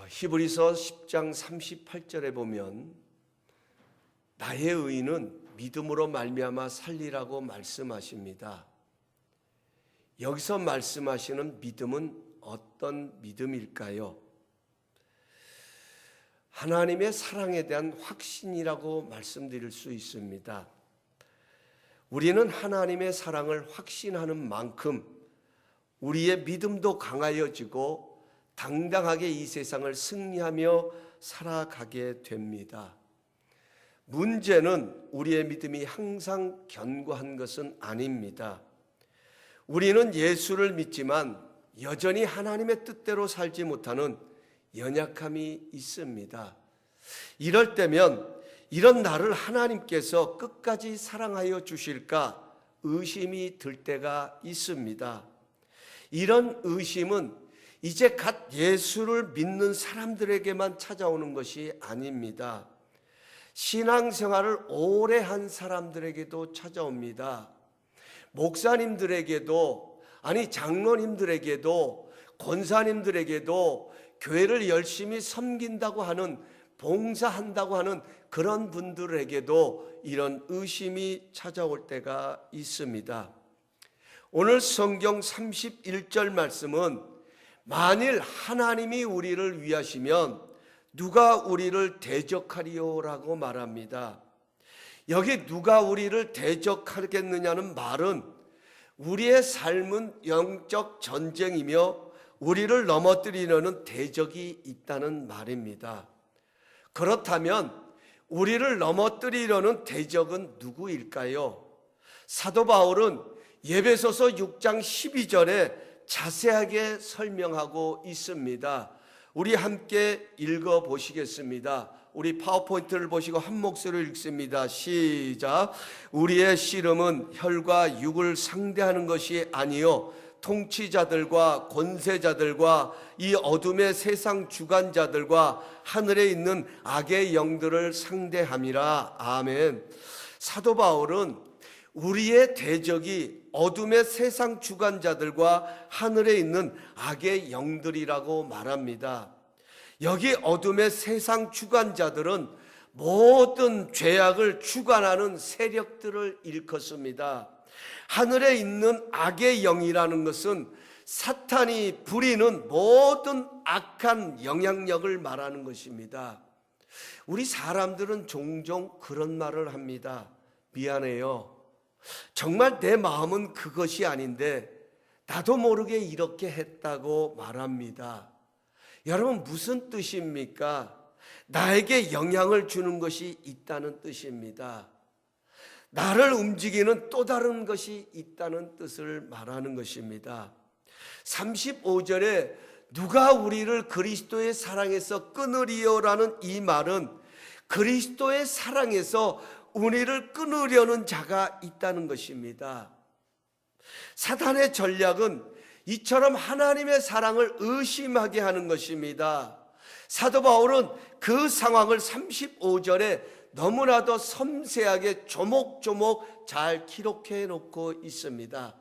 히브리서 10장 38절에 보면 나의 의인은 믿음으로 말미암아 살리라고 말씀하십니다. 여기서 말씀하시는 믿음은 어떤 믿음일까요? 하나님의 사랑에 대한 확신이라고 말씀드릴 수 있습니다. 우리는 하나님의 사랑을 확신하는 만큼 우리의 믿음도 강하여지고 당당하게 이 세상을 승리하며 살아가게 됩니다. 문제는 우리의 믿음이 항상 견고한 것은 아닙니다. 우리는 예수를 믿지만 여전히 하나님의 뜻대로 살지 못하는 연약함이 있습니다. 이럴 때면 이런 나를 하나님께서 끝까지 사랑하여 주실까 의심이 들 때가 있습니다. 이런 의심은 이제 갓 예수를 믿는 사람들에게만 찾아오는 것이 아닙니다. 신앙생활을 오래 한 사람들에게도 찾아옵니다. 목사님들에게도, 아니 장로님들에게도, 권사님들에게도, 교회를 열심히 섬긴다고 하는, 봉사한다고 하는 그런 분들에게도 이런 의심이 찾아올 때가 있습니다. 오늘 성경 31절 말씀은 만일 하나님이 우리를 위하시면 누가 우리를 대적하리요라고 말합니다. 여기 누가 우리를 대적하겠느냐는 말은 우리의 삶은 영적 전쟁이며 우리를 넘어뜨리려는 대적이 있다는 말입니다. 그렇다면 우리를 넘어뜨리려는 대적은 누구일까요? 사도 바울은 에베소서 6장 12절에 자세하게 설명하고 있습니다. 우리 함께 읽어보시겠습니다. 우리 파워포인트를 보시고 한 목소리로 읽습니다. 시작. 우리의 씨름은 혈과 육을 상대하는 것이 아니요 통치자들과 권세자들과 이 어둠의 세상 주관자들과 하늘에 있는 악의 영들을 상대함이라. 아멘. 사도 바울은 우리의 대적이 어둠의 세상 주관자들과 하늘에 있는 악의 영들이라고 말합니다. 여기 어둠의 세상 주관자들은 모든 죄악을 주관하는 세력들을 일컫습니다. 하늘에 있는 악의 영이라는 것은 사탄이 부리는 모든 악한 영향력을 말하는 것입니다. 우리 사람들은 종종 그런 말을 합니다. 미안해요. 정말 내 마음은 그것이 아닌데 나도 모르게 이렇게 했다고 말합니다. 여러분 무슨 뜻입니까? 나에게 영향을 주는 것이 있다는 뜻입니다. 나를 움직이는 또 다른 것이 있다는 뜻을 말하는 것입니다. 35절에 누가 우리를 그리스도의 사랑에서 끊으리요라는 이 말은 그리스도의 사랑에서 우리를 끊으려는 자가 있다는 것입니다. 사탄의 전략은 이처럼 하나님의 사랑을 의심하게 하는 것입니다. 사도 바울은 그 상황을 35절에 너무나도 섬세하게 조목조목 잘 기록해 놓고 있습니다.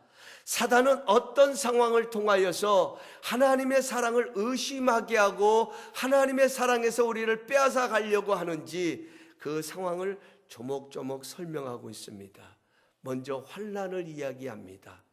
사단은 어떤 상황을 통하여서 하나님의 사랑을 의심하게 하고 하나님의 사랑에서 우리를 빼앗아 가려고 하는지 그 상황을 조목조목 설명하고 있습니다. 먼저 환난을 이야기합니다.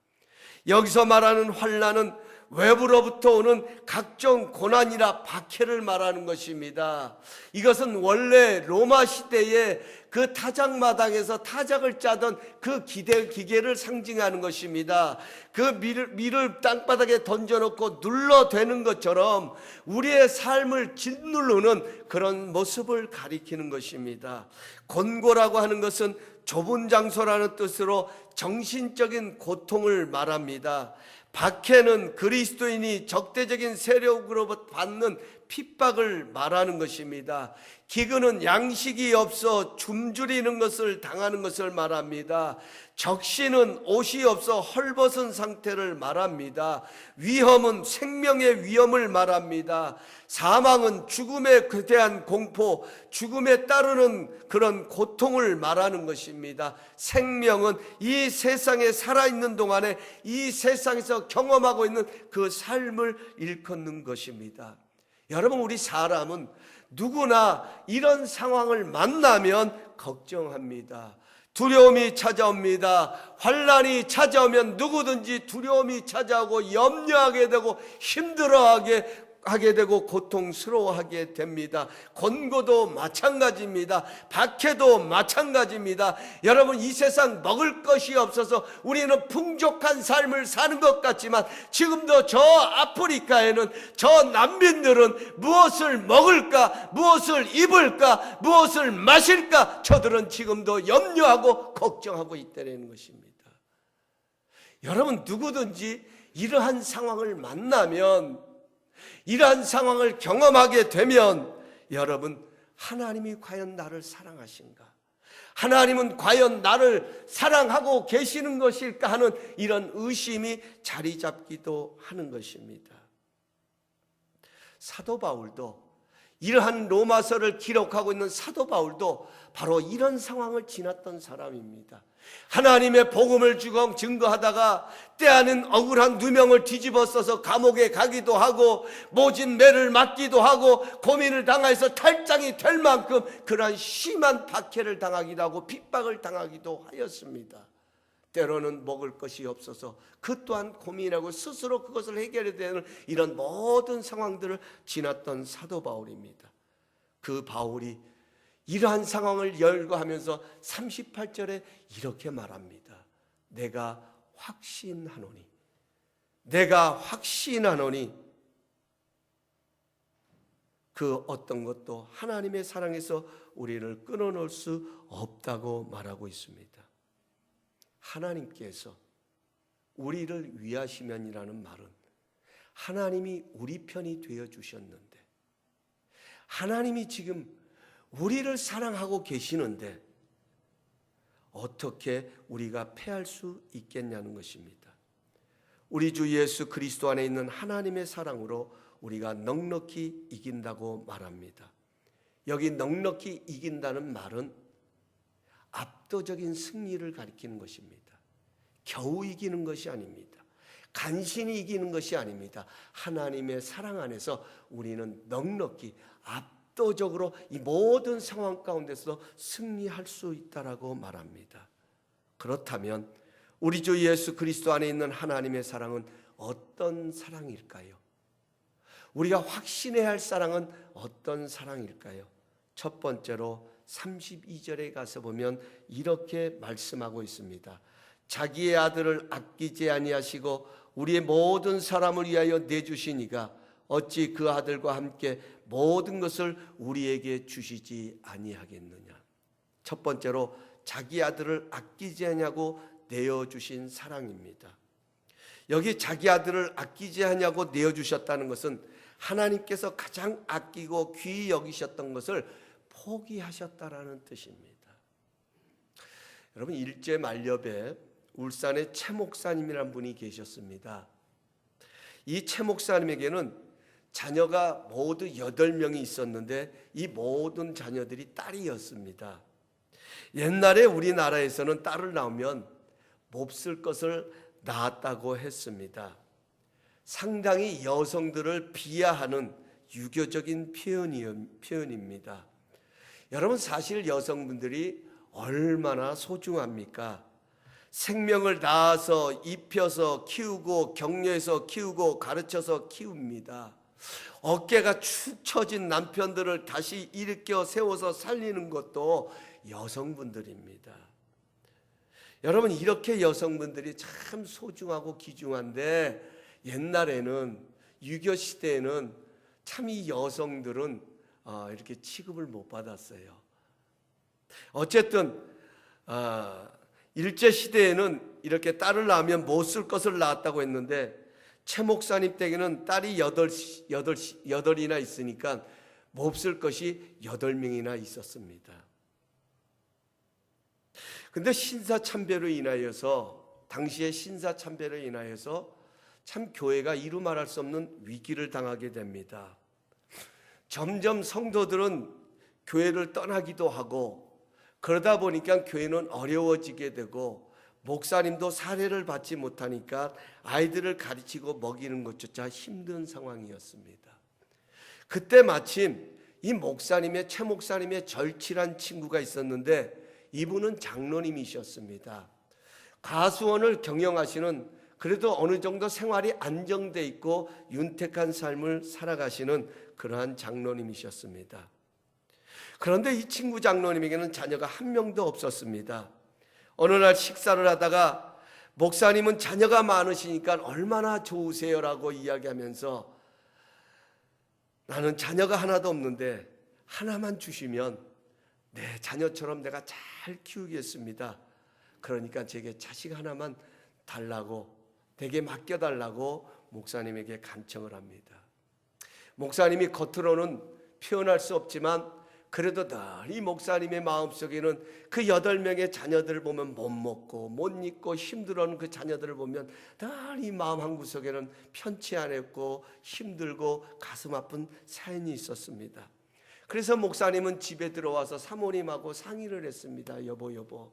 여기서 말하는 환난은 외부로부터 오는 각종 고난이나 박해를 말하는 것입니다. 이것은 원래 로마 시대에 그 타작마당에서 타작을 짜던 그 기계를 상징하는 것입니다. 그 밀을 땅바닥에 던져놓고 눌러대는 것처럼 우리의 삶을 짓누르는 그런 모습을 가리키는 것입니다. 곤고라고 하는 것은 좁은 장소라는 뜻으로 정신적인 고통을 말합니다. 박해는 그리스도인이 적대적인 세력으로부터 받는 핍박을 말하는 것입니다. 기근은 양식이 없어 굶주리는 것을 당하는 것을 말합니다. 적신은 옷이 없어 헐벗은 상태를 말합니다. 위험은 생명의 위험을 말합니다. 사망은 죽음에 대한 공포, 죽음에 따르는 그런 고통을 말하는 것입니다. 생명은 이 세상에 살아있는 동안에 이 세상에서 경험하고 있는 그 삶을 일컫는 것입니다. 여러분, 우리 사람은 누구나 이런 상황을 만나면 걱정합니다. 두려움이 찾아옵니다. 환난이 찾아오면 누구든지 두려움이 찾아오고 염려하게 되고 힘들어하게 되고 고통스러워하게 됩니다. 권고도 마찬가지입니다. 박해도 마찬가지입니다. 여러분, 이 세상 먹을 것이 없어서 우리는 풍족한 삶을 사는 것 같지만 지금도 저 아프리카에는 저 난민들은 무엇을 먹을까, 무엇을 입을까, 무엇을 마실까, 저들은 지금도 염려하고 걱정하고 있다는 것입니다. 여러분, 누구든지 이러한 상황을 만나면, 이러한 상황을 경험하게 되면 여러분, 하나님이 과연 나를 사랑하신가? 하나님은 과연 나를 사랑하고 계시는 것일까 하는 이런 의심이 자리 잡기도 하는 것입니다. 사도 바울도, 이러한 로마서를 기록하고 있는 사도 바울도 바로 이런 상황을 지났던 사람입니다. 하나님의 복음을 증거하다가 때아닌 억울한 누명을 뒤집어 써서 감옥에 가기도 하고 모진 매를 맞기도 하고 고민을 당해서 탈장이 될 만큼 그러한 심한 박해를 당하기도 하고 핍박을 당하기도 하였습니다. 때로는 먹을 것이 없어서 그 또한 고민하고 스스로 그것을 해결해야 되는 이런 모든 상황들을 지났던 사도 바울입니다. 그 바울이 이러한 상황을 열거하면서 38절에 이렇게 말합니다. 내가 확신하노니 그 어떤 것도 하나님의 사랑에서 우리를 끊어놓을 수 없다고 말하고 있습니다. 하나님께서 우리를 위하시면이라는 말은 하나님이 우리 편이 되어 주셨는데, 하나님이 지금 우리를 사랑하고 계시는데 어떻게 우리가 패할 수 있겠냐는 것입니다. 우리 주 예수 그리스도 안에 있는 하나님의 사랑으로 우리가 넉넉히 이긴다고 말합니다. 여기 넉넉히 이긴다는 말은 압도적인 승리를 가리키는 것입니다. 겨우 이기는 것이 아닙니다. 간신히 이기는 것이 아닙니다. 하나님의 사랑 안에서 우리는 넉넉히 압도적으로 이 모든 상황 가운데서 승리할 수 있다라고 말합니다. 그렇다면 우리 주 예수 그리스도 안에 있는 하나님의 사랑은 어떤 사랑일까요? 우리가 확신해야 할 사랑은 어떤 사랑일까요? 첫 번째로 32절에 가서 보면 이렇게 말씀하고 있습니다. 자기의 아들을 아끼지 아니하시고 우리의 모든 사람을 위하여 내주시니가 어찌 그 아들과 함께 모든 것을 우리에게 주시지 아니하겠느냐. 첫 번째로 자기 아들을 아끼지 아니하고 내어주신 사랑입니다. 여기 자기 아들을 아끼지 아니하고 내어주셨다는 것은 하나님께서 가장 아끼고 귀히 여기셨던 것을 포기하셨다라는 뜻입니다. 여러분, 일제 만렵에 울산에 최 목사님이라는 분이 계셨습니다. 이 최 목사님에게는 자녀가 모두 8명이 있었는데 이 모든 자녀들이 딸이었습니다. 옛날에 우리나라에서는 딸을 낳으면 몹쓸 것을 낳았다고 했습니다. 상당히 여성들을 비하하는 유교적인 표현입니다. 여러분, 사실 여성분들이 얼마나 소중합니까? 생명을 낳아서 입혀서 키우고 격려해서 키우고 가르쳐서 키웁니다. 어깨가 축 처진 남편들을 다시 일으켜 세워서 살리는 것도 여성분들입니다. 여러분, 이렇게 여성분들이 참 소중하고 귀중한데 옛날에는 유교 시대에는 참 이 여성들은 이렇게 취급을 못 받았어요. 어쨌든 일제 시대에는 이렇게 딸을 낳으면 못 쓸 것을 낳았다고 했는데 최 목사님 댁에는 딸이 8이나 있으니까 못 쓸 것이 8명이나 있었습니다. 근데 신사참배로 인하여서, 당시의 신사참배로 인하여서 참 교회가 이루 말할 수 없는 위기를 당하게 됩니다. 점점 성도들은 교회를 떠나기도 하고 그러다 보니까 교회는 어려워지게 되고 목사님도 사례를 받지 못하니까 아이들을 가르치고 먹이는 것조차 힘든 상황이었습니다. 그때 마침 이 목사님의 최 목사님의 절친한 친구가 있었는데 이분은 장로님이셨습니다. 가수원을 경영하시는, 그래도 어느 정도 생활이 안정돼 있고 윤택한 삶을 살아가시는 그러한 장로님이셨습니다. 그런데 이 친구 장로님에게는 자녀가 한 명도 없었습니다. 어느 날 식사를 하다가 목사님은 자녀가 많으시니까 얼마나 좋으세요라고 이야기하면서 나는 자녀가 하나도 없는데 하나만 주시면 내 자녀처럼 내가 잘 키우겠습니다. 그러니까 제게 자식 하나만 달라고, 내게 맡겨달라고 목사님에게 간청을 합니다. 목사님이 겉으로는 표현할 수 없지만 그래도 늘 이 목사님의 마음속에는 그 8명의 자녀들을 보면 못 먹고 못 입고 힘들어하는 그 자녀들을 보면 늘 이 마음 한구석에는 편치 않았고 힘들고 가슴 아픈 사연이 있었습니다. 그래서 목사님은 집에 들어와서 사모님하고 상의를 했습니다. 여보,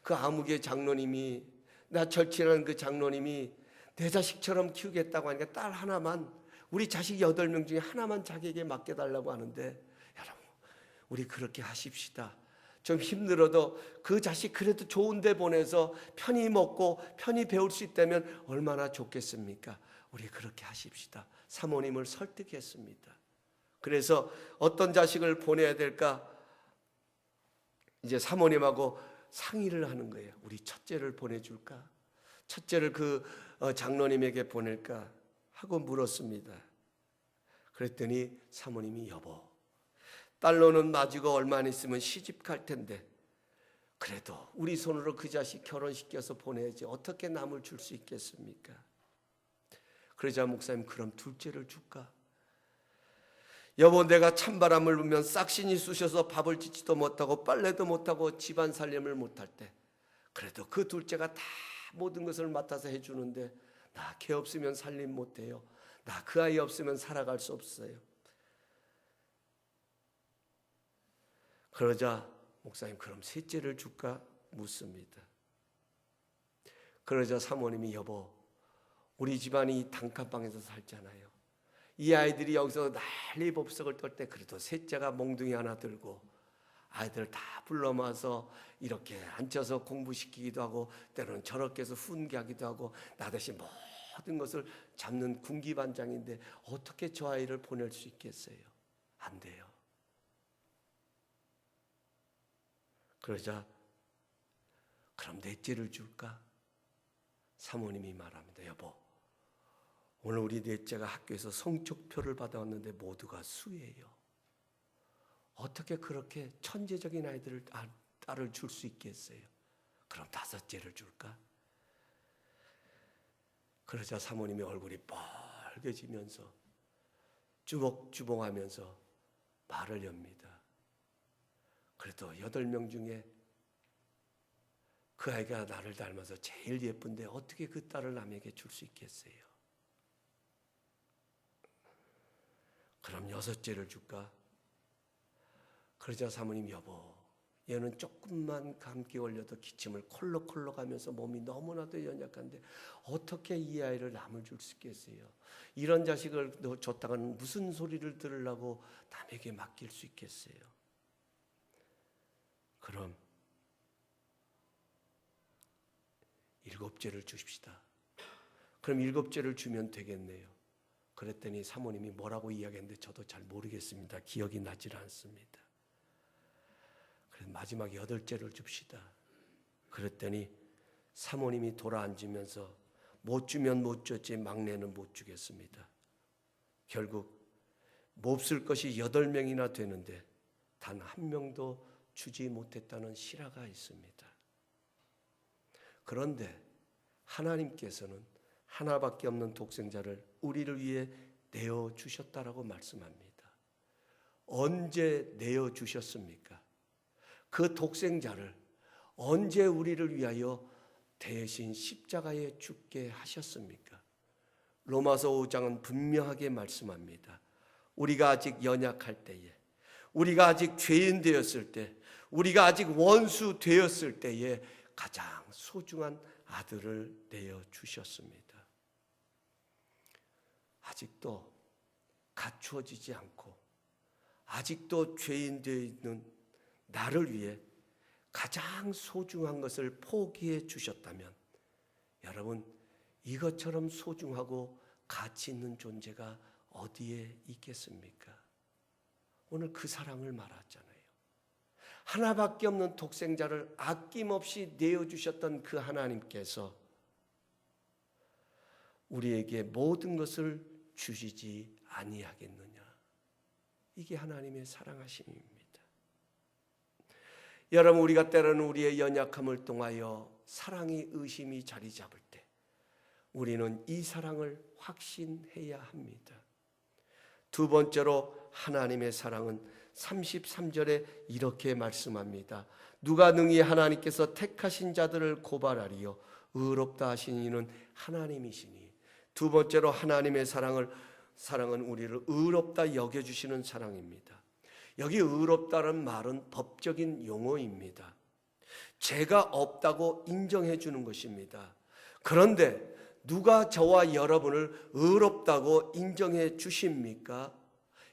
그 아무개 장로님이, 나 절친한 그 장로님이 내 자식처럼 키우겠다고 하니까 딸 하나만, 우리 자식 8명 중에 하나만 자기에게 맡겨달라고 하는데, 여러분 우리 그렇게 하십시다. 좀 힘들어도 그 자식 그래도 좋은 데 보내서 편히 먹고 편히 배울 수 있다면 얼마나 좋겠습니까? 우리 그렇게 하십시다. 사모님을 설득했습니다. 그래서 어떤 자식을 보내야 될까 이제 사모님하고 상의를 하는 거예요. 우리 첫째를 보내줄까? 첫째를 그 장로님에게 보낼까? 하고 물었습니다. 그랬더니 사모님이 여보, 딸로는 놔주고 얼마 안 있으면 시집 갈 텐데 그래도 우리 손으로 그 자식 결혼시켜서 보내야지 어떻게 남을 줄 수 있겠습니까? 그러자 목사님, 그럼 둘째를 줄까? 여보, 내가 찬바람을 불면 싹신이 쑤셔서 밥을 짓지도 못하고 빨래도 못하고 집안 살림을 못할 때 그래도 그 둘째가 다 모든 것을 맡아서 해주는데 나 걔 없으면 살림 못해요. 나 그 아이 없으면 살아갈 수 없어요. 그러자 목사님, 그럼 셋째를 줄까? 묻습니다. 그러자 사모님이 여보, 우리 집안이 단칸방에서 살잖아요. 이 아이들이 여기서 난리 법석을 떨 때 그래도 셋째가 몽둥이 하나 들고 아이들 다 불러 모아서 이렇게 앉혀서 공부시키기도 하고 때로는 저렇게 해서 훈계하기도 하고 나 대신 모든 것을 잡는 군기반장인데 어떻게 저 아이를 보낼 수 있겠어요? 안 돼요. 그러자 그럼 넷째를 줄까? 사모님이 말합니다. 여보, 오늘 우리 넷째가 학교에서 성적표를 받아왔는데 모두가 수예요. 어떻게 그렇게 천재적인 딸을 줄 수 있겠어요? 그럼 다섯째를 줄까? 그러자 사모님이 얼굴이 빨개지면서 주먹주먹하면서 말을 엽니다. 그래도 8명 중에 그 아이가 나를 닮아서 제일 예쁜데 어떻게 그 딸을 남에게 줄 수 있겠어요? 그럼 6째를 줄까? 그러자 사모님, 여보, 얘는 조금만 감기 걸려도 기침을 콜록콜록 하면서 몸이 너무나도 연약한데 어떻게 이 아이를 남을 줄 수 있겠어요? 이런 자식을 너 줬다가는 무슨 소리를 들으려고 남에게 맡길 수 있겠어요? 그럼 7째를 주십시다. 그럼 7째를 주면 되겠네요. 그랬더니 사모님이 뭐라고 이야기했는데 저도 잘 모르겠습니다. 기억이 나질 않습니다. 그래서 마지막 8째를 줍시다. 그랬더니 사모님이 돌아앉으면서 못 주면 못 줬지 막내는 못 주겠습니다. 결국 몹쓸 것이 8명이나 되는데 단 한 명도 주지 못했다는 실화가 있습니다. 그런데 하나님께서는 하나밖에 없는 독생자를 우리를 위해 내어주셨다라고 말씀합니다. 언제 내어주셨습니까? 그 독생자를 언제 우리를 위하여 대신 십자가에 죽게 하셨습니까? 로마서 5장은 분명하게 말씀합니다. 우리가 아직 연약할 때에, 우리가 아직 죄인 되었을 때, 우리가 아직 원수 되었을 때에 가장 소중한 아들을 내어주셨습니다. 아직도 갖추어지지 않고 아직도 죄인 되어 있는 나를 위해 가장 소중한 것을 포기해 주셨다면 여러분, 이것처럼 소중하고 가치 있는 존재가 어디에 있겠습니까? 오늘 그 사랑을 말하잖아요. 하나밖에 없는 독생자를 아낌없이 내어주셨던 그 하나님께서 우리에게 모든 것을 주시지 아니하겠느냐. 이게 하나님의 사랑하심입니다. 여러분, 우리가 때로는 우리의 연약함을 통하여 사랑이 의심이 자리 잡을 때 우리는 이 사랑을 확신해야 합니다. 두 번째로 하나님의 사랑은 33절에 이렇게 말씀합니다. 누가 능히 하나님께서 택하신 자들을 고발하리요 의롭다 하신 이는 하나님이시니. 두 번째로 하나님의 사랑은 우리를 의롭다 여겨주시는 사랑입니다. 여기 의롭다는 말은 법적인 용어입니다. 죄가 없다고 인정해 주는 것입니다. 그런데 누가 저와 여러분을 의롭다고 인정해 주십니까?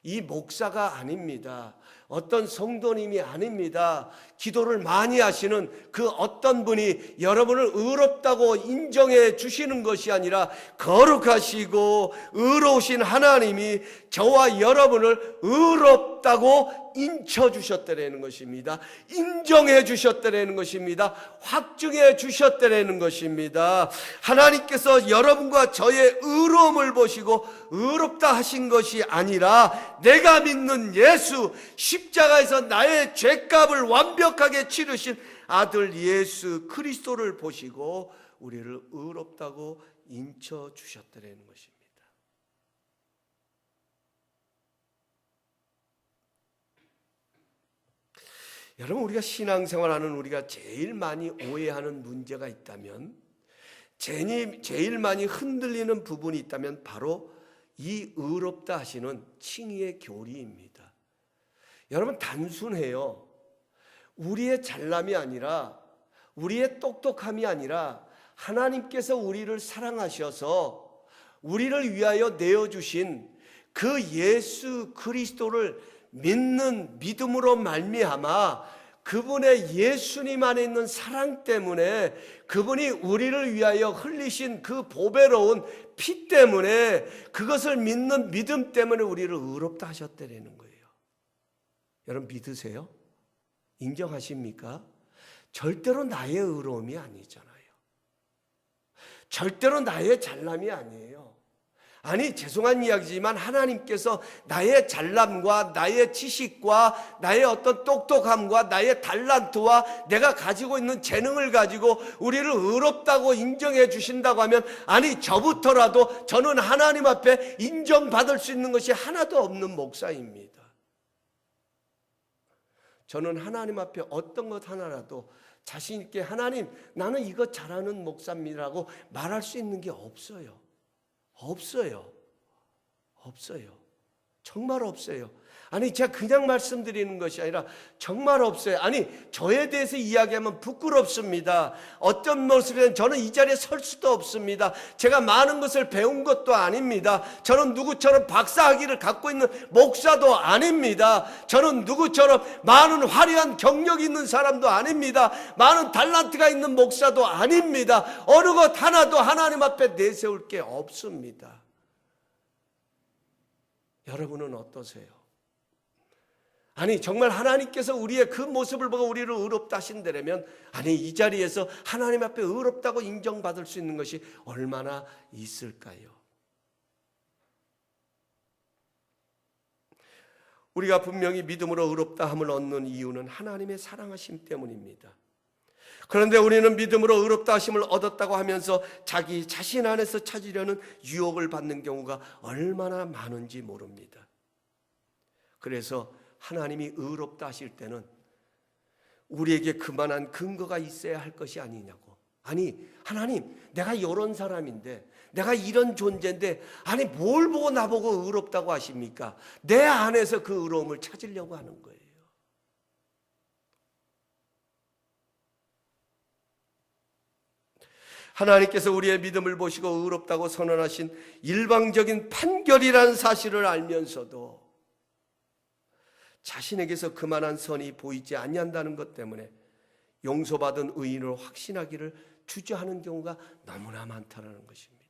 이 목사가 아닙니다. 어떤 성도님이 아닙니다. 기도를 많이 하시는 그 어떤 분이 여러분을 의롭다고 인정해 주시는 것이 아니라 거룩하시고 의로우신 하나님이 저와 여러분을 의롭다고 인쳐주셨다라는 것입니다. 인정해 주셨다라는 것입니다. 확증해 주셨다라는 것입니다. 하나님께서 여러분과 저의 의로움을 보시고 의롭다 하신 것이 아니라 내가 믿는 예수, 십자가에서 나의 죄값을 완벽하게 치르신 아들 예수 그리스도를 보시고 우리를 의롭다고 인쳐주셨다라는 것입니다. 여러분, 우리가 신앙생활하는 우리가 제일 많이 오해하는 문제가 있다면, 제일 많이 흔들리는 부분이 있다면 바로 이 의롭다 하시는 칭의의 교리입니다. 여러분, 단순해요. 우리의 잘남이 아니라, 우리의 똑똑함이 아니라 하나님께서 우리를 사랑하셔서 우리를 위하여 내어주신 그 예수 그리스도를 믿는 믿음으로 말미암아 그분의 예수님 안에 있는 사랑 때문에, 그분이 우리를 위하여 흘리신 그 보배로운 피 때문에, 그것을 믿는 믿음 때문에 우리를 의롭다 하셨다는 거예요. 여러분, 믿으세요? 인정하십니까? 절대로 나의 의로움이 아니잖아요. 절대로 나의 잘남이 아니에요. 아니, 죄송한 이야기지만 하나님께서 나의 잘남과 나의 지식과 나의 어떤 똑똑함과 나의 달란트와 내가 가지고 있는 재능을 가지고 우리를 의롭다고 인정해 주신다고 하면, 아니, 저부터라도 저는 하나님 앞에 인정받을 수 있는 것이 하나도 없는 목사입니다. 저는 하나님 앞에 어떤 것 하나라도 자신 있게 하나님, 나는 이거 잘하는 목사입니다라고 말할 수 있는 게 없어요. 없어요. 정말 없어요. 아니, 제가 그냥 말씀드리는 것이 아니라 정말 없어요. 아니, 저에 대해서 이야기하면 부끄럽습니다. 어떤 모습이든 저는 이 자리에 설 수도 없습니다. 제가 많은 것을 배운 것도 아닙니다. 저는 누구처럼 박사학위를 갖고 있는 목사도 아닙니다. 저는 누구처럼 많은 화려한 경력이 있는 사람도 아닙니다. 많은 달란트가 있는 목사도 아닙니다. 어느 것 하나도 하나님 앞에 내세울 게 없습니다. 여러분은 어떠세요? 아니, 정말 하나님께서 우리의 그 모습을 보고 우리를 의롭다 하신다면, 아니, 이 자리에서 하나님 앞에 의롭다고 인정받을 수 있는 것이 얼마나 있을까요? 우리가 분명히 믿음으로 의롭다함을 얻는 이유는 하나님의 사랑하심 때문입니다. 그런데 우리는 믿음으로 의롭다 하심을 얻었다고 하면서 자기 자신 안에서 찾으려는 유혹을 받는 경우가 얼마나 많은지 모릅니다. 그래서 하나님이 의롭다 하실 때는 우리에게 그만한 근거가 있어야 할 것이 아니냐고. 아니, 하나님, 내가 이런 사람인데, 내가 이런 존재인데, 아니, 뭘 보고 나보고 의롭다고 하십니까? 내 안에서 그 의로움을 찾으려고 하는 거예요. 하나님께서 우리의 믿음을 보시고 의롭다고 선언하신 일방적인 판결이라는 사실을 알면서도 자신에게서 그만한 선이 보이지 아니한다는 것 때문에 용서받은 의인을 확신하기를 주저하는 경우가 너무나 많다는 것입니다.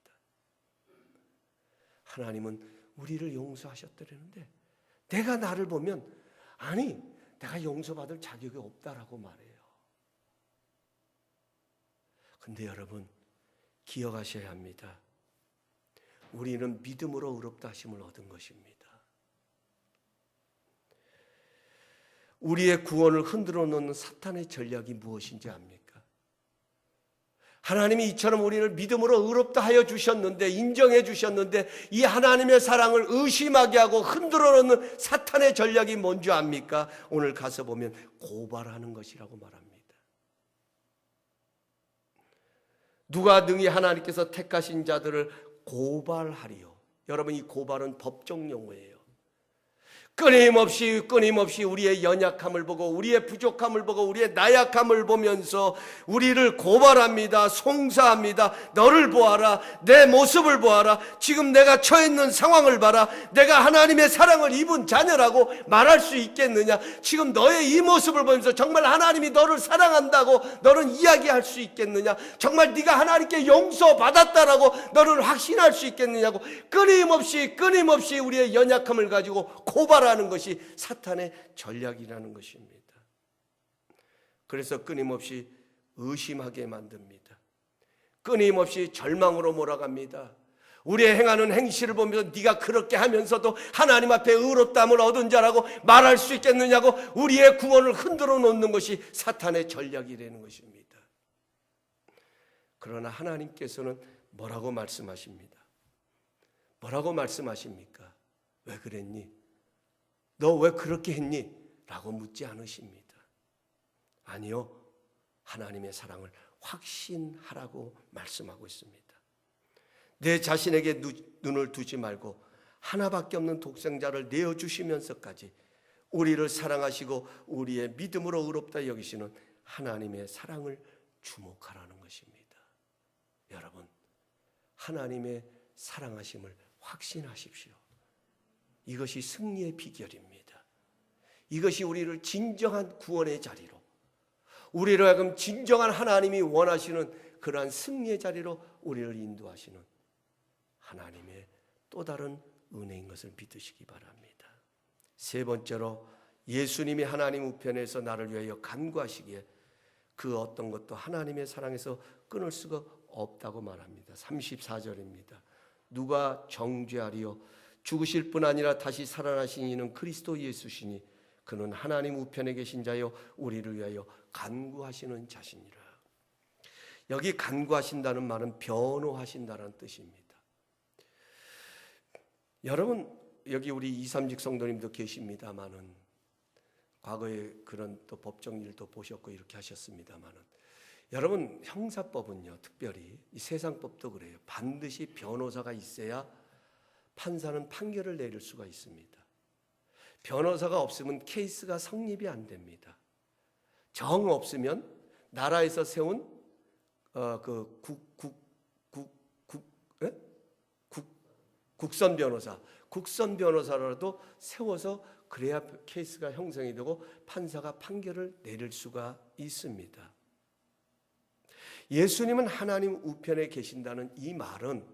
하나님은 우리를 용서하셨더라는데 내가 나를 보면 아니 내가 용서받을 자격이 없다라고 말해요. 근데 여러분 기억하셔야 합니다. 우리는 믿음으로 의롭다 하심을 얻은 것입니다. 우리의 구원을 흔들어 놓는 사탄의 전략이 무엇인지 압니까? 하나님이 이처럼 우리를 믿음으로 의롭다 하여 주셨는데, 인정해 주셨는데 이 하나님의 사랑을 의심하게 하고 흔들어 놓는 사탄의 전략이 뭔지 압니까? 오늘 가서 보면 고발하는 것이라고 말합니다. 누가 능히 하나님께서 택하신 자들을 고발하리요. 여러분, 이 고발은 법적 용어예요. 끊임없이 우리의 연약함을 보고 우리의 부족함을 보고 우리의 나약함을 보면서 우리를 고발합니다. 송사합니다. 너를 보아라. 내 모습을 보아라. 지금 내가 처해 있는 상황을 봐라. 내가 하나님의 사랑을 입은 자녀라고 말할 수 있겠느냐? 지금 너의 이 모습을 보면서 정말 하나님이 너를 사랑한다고 너는 이야기할 수 있겠느냐? 정말 네가 하나님께 용서받았다라고 너는 확신할 수 있겠느냐고 끊임없이 우리의 연약함을 가지고 고발하는 것이 사탄의 전략이라는 것입니다. 그래서 끊임없이 의심하게 만듭니다. 끊임없이 절망으로 몰아갑니다. 우리의 행하는 행실을 보면서 네가 그렇게 하면서도 하나님 앞에 의롭다함을 얻은 자라고 말할 수 있겠느냐고 우리의 구원을 흔들어 놓는 것이 사탄의 전략이라는 것입니다. 그러나 하나님께서는 뭐라고 말씀하십니다? 뭐라고 말씀하십니까? 왜 그랬니? 너 왜 그렇게 했니? 라고 묻지 않으십니다. 아니요, 하나님의 사랑을 확신하라고 말씀하고 있습니다. 내 자신에게 눈을 두지 말고 하나밖에 없는 독생자를 내어주시면서까지 우리를 사랑하시고 우리의 믿음으로 의롭다 여기시는 하나님의 사랑을 주목하라는 것입니다. 여러분, 하나님의 사랑하심을 확신하십시오. 이것이 승리의 비결입니다. 이것이 우리를 진정한 구원의 자리로, 우리를 하여금 진정한 하나님이 원하시는 그러한 승리의 자리로 우리를 인도하시는 하나님의 또 다른 은혜인 것을 믿으시기 바랍니다. 세 번째로, 예수님이 하나님 우편에서 나를 위하여 간구하시기에 그 어떤 것도 하나님의 사랑에서 끊을 수가 없다고 말합니다. 34절입니다. 누가 정죄하리요? 죽으실 뿐 아니라 다시 살아나신 이는 그리스도 예수시니 그는 하나님 우편에 계신 자요 우리를 위하여 간구하시는 자시니라. 여기 간구하신다는 말은 변호하신다는 뜻입니다. 여러분, 여기 우리 236 성도님도 계십니다마는 과거에 그런 또 법정 일도 보셨고 이렇게 하셨습니다마는 여러분, 형사법은요, 특별히 이 세상법도 그래요. 반드시 변호사가 있어야 판사는 판결을 내릴 수가 있습니다. 변호사가 없으면 케이스가 성립이 안 됩니다. 정 없으면 나라에서 세운 국선 변호사라도 세워서 그래야 케이스가 형성이 되고 판사가 판결을 내릴 수가 있습니다. 예수님은 하나님 우편에 계신다는 이 말은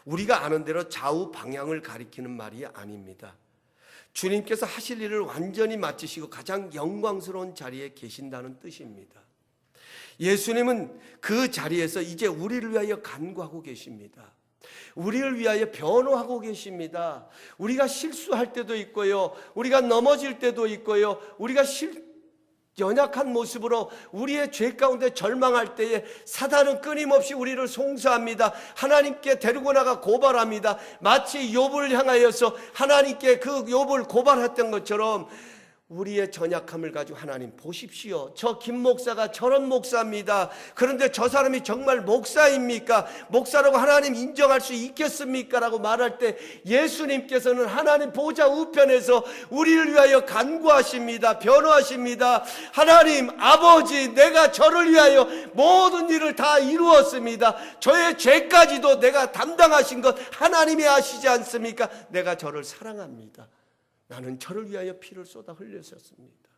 우리가 아는 대로 좌우 방향을 가리키는 말이 아닙니다. 주님께서 하실 일을 완전히 마치시고 가장 영광스러운 자리에 계신다는 뜻입니다. 예수님은 그 자리에서 이제 우리를 위하여 간구하고 계십니다. 우리를 위하여 변호하고 계십니다. 우리가 실수할 때도 있고요, 우리가 넘어질 때도 있고요, 우리가 연약한 모습으로 우리의 죄 가운데 절망할 때에 사단은 끊임없이 우리를 송사합니다. 하나님께 데리고 나가 고발합니다. 마치 욥을 향하여서 하나님께 그 욥을 고발했던 것처럼 우리의 전약함을 가지고 하나님 보십시오. 저 김 목사가 저런 목사입니다. 그런데 저 사람이 정말 목사입니까? 목사라고 하나님 인정할 수 있겠습니까? 라고 말할 때 예수님께서는 하나님 보좌 우편에서 우리를 위하여 간구하십니다. 변호하십니다. 하나님 아버지, 내가 저를 위하여 모든 일을 다 이루었습니다. 저의 죄까지도 내가 담당하신 것 하나님이 아시지 않습니까? 내가 저를 사랑합니다. 나는 저를 위하여 피를 쏟아 흘렸었습니다.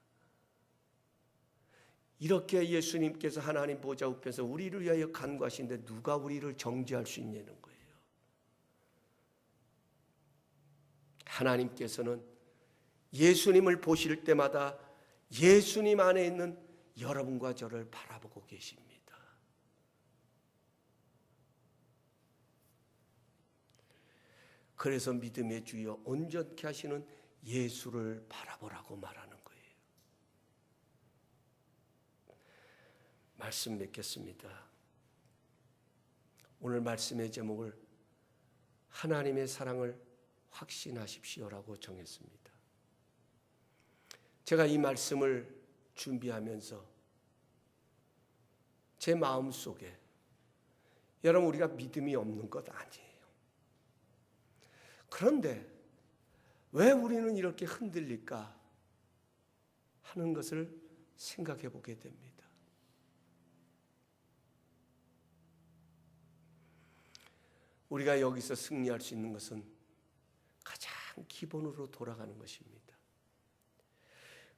이렇게 예수님께서 하나님 보좌 우편에서 우리를 위하여 간구하시는데 누가 우리를 정죄할 수 있냐는 거예요. 하나님께서는 예수님을 보실 때마다 예수님 안에 있는 여러분과 저를 바라보고 계십니다. 그래서 믿음의 주여 온전케 하시는 예수를 바라보라고 말하는 거예요. 말씀 맺겠습니다. 오늘 말씀의 제목을 하나님의 사랑을 확신하십시오라고 정했습니다. 제가 이 말씀을 준비하면서 제 마음속에 여러분 우리가 믿음이 없는 것 아니에요. 그런데 왜 우리는 이렇게 흔들릴까 하는 것을 생각해 보게 됩니다. 우리가 여기서 승리할 수 있는 것은 가장 기본으로 돌아가는 것입니다.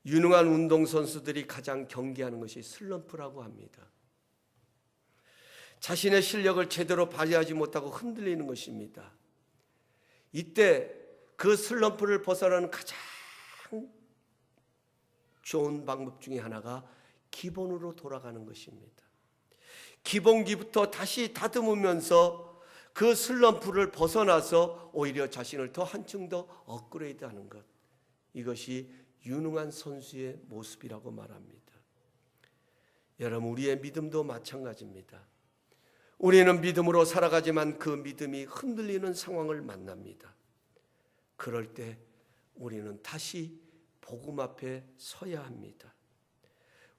유능한 운동선수들이 가장 경계하는 것이 슬럼프라고 합니다. 자신의 실력을 제대로 발휘하지 못하고 흔들리는 것입니다. 이때 그 슬럼프를 벗어나는 가장 좋은 방법 중에 하나가 기본으로 돌아가는 것입니다. 기본기부터 다시 다듬으면서 그 슬럼프를 벗어나서 오히려 자신을 더 한층 더 업그레이드하는 것, 이것이 유능한 선수의 모습이라고 말합니다. 여러분 우리의 믿음도 마찬가지입니다. 우리는 믿음으로 살아가지만 그 믿음이 흔들리는 상황을 만납니다. 그럴 때 우리는 다시 복음 앞에 서야 합니다.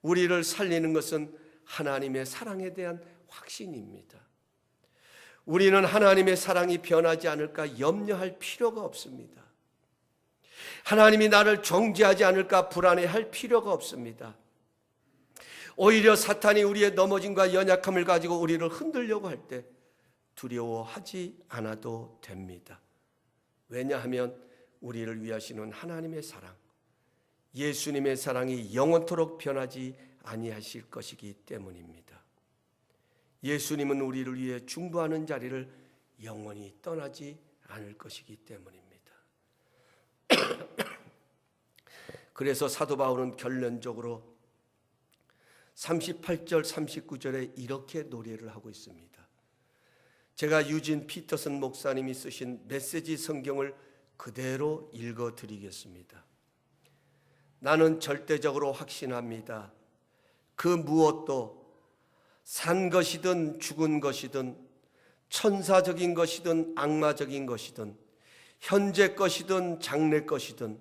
우리를 살리는 것은 하나님의 사랑에 대한 확신입니다. 우리는 하나님의 사랑이 변하지 않을까 염려할 필요가 없습니다. 하나님이 나를 정죄하지 않을까 불안해할 필요가 없습니다. 오히려 사탄이 우리의 넘어짐과 연약함을 가지고 우리를 흔들려고 할 때 두려워하지 않아도 됩니다. 왜냐하면 우리를 위하시는 하나님의 사랑, 예수님의 사랑이 영원토록 변하지 아니하실 것이기 때문입니다. 예수님은 우리를 위해 중보하는 자리를 영원히 떠나지 않을 것이기 때문입니다. 그래서 사도 바울은 결론적으로 38절 39절에 이렇게 노래를 하고 있습니다. 제가 유진 피터슨 목사님이 쓰신 메시지 성경을 그대로 읽어드리겠습니다. 나는 절대적으로 확신합니다. 그 무엇도 산 것이든 죽은 것이든 천사적인 것이든 악마적인 것이든 현재 것이든 장래 것이든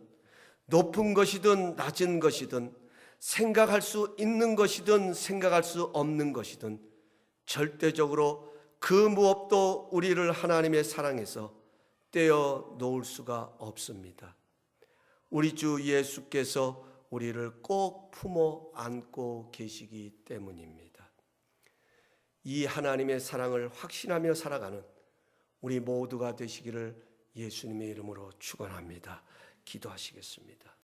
높은 것이든 낮은 것이든 생각할 수 있는 것이든 생각할 수 없는 것이든 절대적으로 그 무엇도 우리를 하나님의 사랑에서 떼어 놓을 수가 없습니다. 우리 주 예수께서 우리를 꼭 품어 안고 계시기 때문입니다. 이 하나님의 사랑을 확신하며 살아가는 우리 모두가 되시기를 예수님의 이름으로 축원합니다. 기도하시겠습니다.